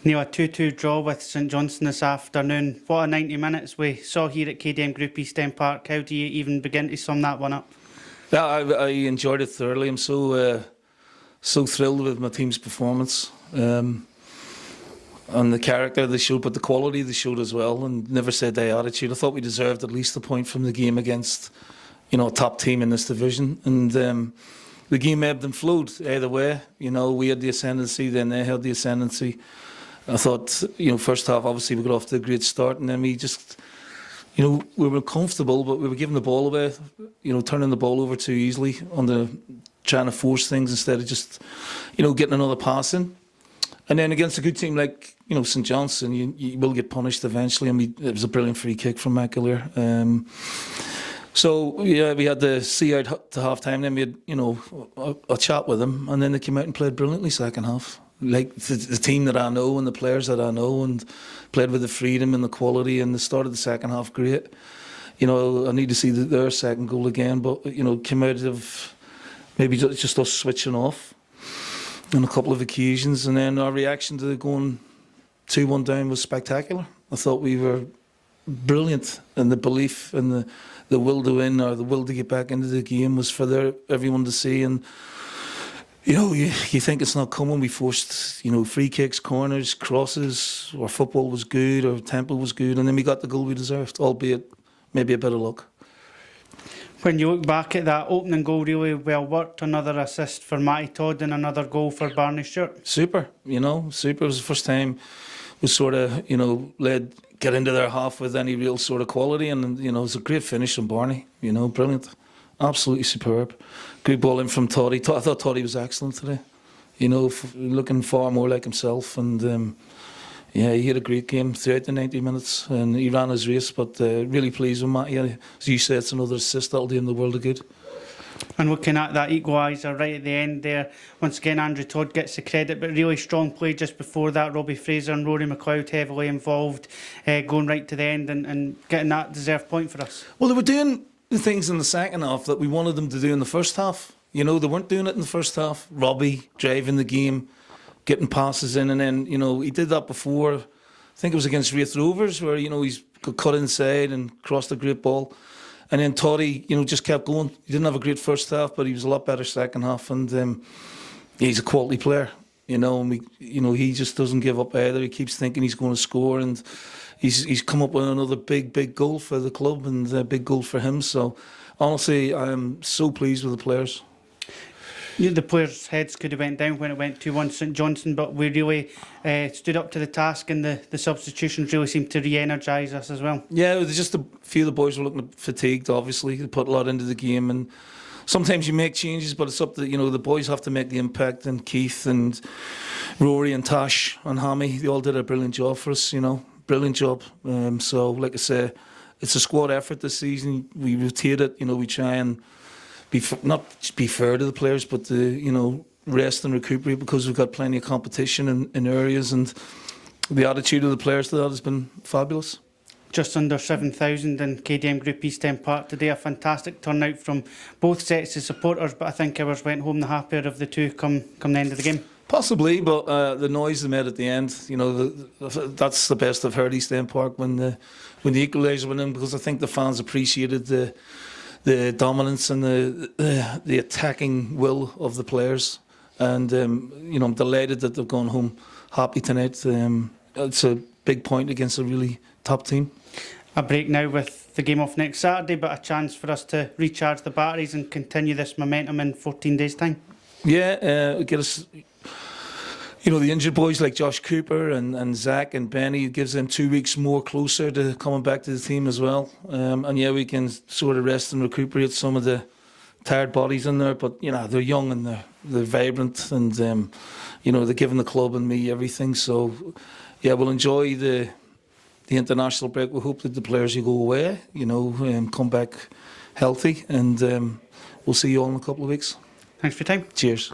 Neil, a 2-2 draw with St Johnstone this afternoon. What a 90 minutes we saw here at KDM Group East End Park. How do you even begin to sum that one up? Yeah, I enjoyed it thoroughly. I'm so thrilled with my team's performance and the character they showed, but the quality they showed as well, and never said day attitude. I thought we deserved at least a point from the game against, a top team in this division, and the game ebbed and flowed either way. We had the ascendancy, then they had the ascendancy. I thought, first half, obviously, we got off to a great start, and then we just, we were comfortable, but we were giving the ball away, turning the ball over too easily trying to force things instead of just, getting another pass in. And then against a good team like, St Johnstone, you will get punished eventually, and it was a brilliant free kick from McAleer. So, yeah, we had to see out to half-time, then we had, a chat with them, and then they came out and played brilliantly second half. Like the team that I know and the players that I know, and played with the freedom and the quality, and the start of the second half great. I need to see their second goal again, but came out of maybe just us switching off on a couple of occasions, and then our reaction to going 2-1 down was spectacular. I thought we were brilliant, and the belief and the will to win, or the will to get back into the game, was for everyone to see. And you think it's not coming. We forced, free kicks, corners, crosses. Our football was good, our tempo was good, and then we got the goal we deserved, albeit maybe a bit of luck. When you look back at that opening goal, really well worked. Another assist for Matty Todd and another goal for Barney Stewart. Super, super. It was the first time we sort of, get into their half with any real sort of quality, and it was a great finish from Barney. Brilliant. Absolutely superb. Good ball in from Toddy. I thought Toddy was excellent today. Looking far more like himself. And he had a great game throughout the 90 minutes, and he ran his race. But really pleased with Matty. As you said, it's another assist that'll do him the world of good. And looking at that equaliser right at the end there, once again Andrew Todd gets the credit, but really strong play just before that. Robbie Fraser and Rory McLeod heavily involved, going right to the end and getting that deserved point for us. Well, they were doing the things in the second half that we wanted them to do in the first half. They weren't doing it in the first half. Robbie driving the game, getting passes in, and then, he did that before. I think it was against Wraith Rovers, where, he's got cut inside and crossed a great ball. And then Toddy, just kept going. He didn't have a great first half, but he was a lot better second half. And he's a quality player, and he just doesn't give up either. He keeps thinking he's going to score, and he's come up with another big goal for the club, and a big goal for him. So honestly, I'm so pleased with the players. The players' heads could have went down when it went 2-1 St Johnstone, but we really stood up to the task, and the substitutions really seemed to re-energise us as well. Yeah, just a few of the boys were looking fatigued, obviously. They put a lot into the game, and sometimes you make changes, but it's up to, the boys have to make the impact, and Keith and Rory and Tash and Hammy, they all did a brilliant job for us, brilliant job. So, like I say, it's a squad effort this season. We rotate it, we try and not be fair to the players, but to, rest and recuperate, because we've got plenty of competition in areas, and the attitude of the players to that has been fabulous. Just under 7,000 in KDM Group East End Park today. A fantastic turnout from both sets of supporters, but I think ours went home the happier of the two come the end of the game. Possibly, but the noise they made at the end, that's the best I've heard East End Park when the equaliser went in, because I think the fans appreciated the dominance and the attacking will of the players. And I'm delighted that they've gone home happy tonight. It's a big point against a really top team. A break now with the game off next Saturday, but a chance for us to recharge the batteries and continue this momentum in 14 days' time. Yeah, get us. The injured boys like Josh Cooper and Zach and Benny, it gives them 2 weeks more closer to coming back to the team as well. And we can sort of rest and recuperate some of the tired bodies in there. But, they're young and they're vibrant, and, they're giving the club and me everything. So, we'll enjoy the international break. We hope that the players who go away, come back healthy, and we'll see you all in a couple of weeks. Thanks for your time. Cheers.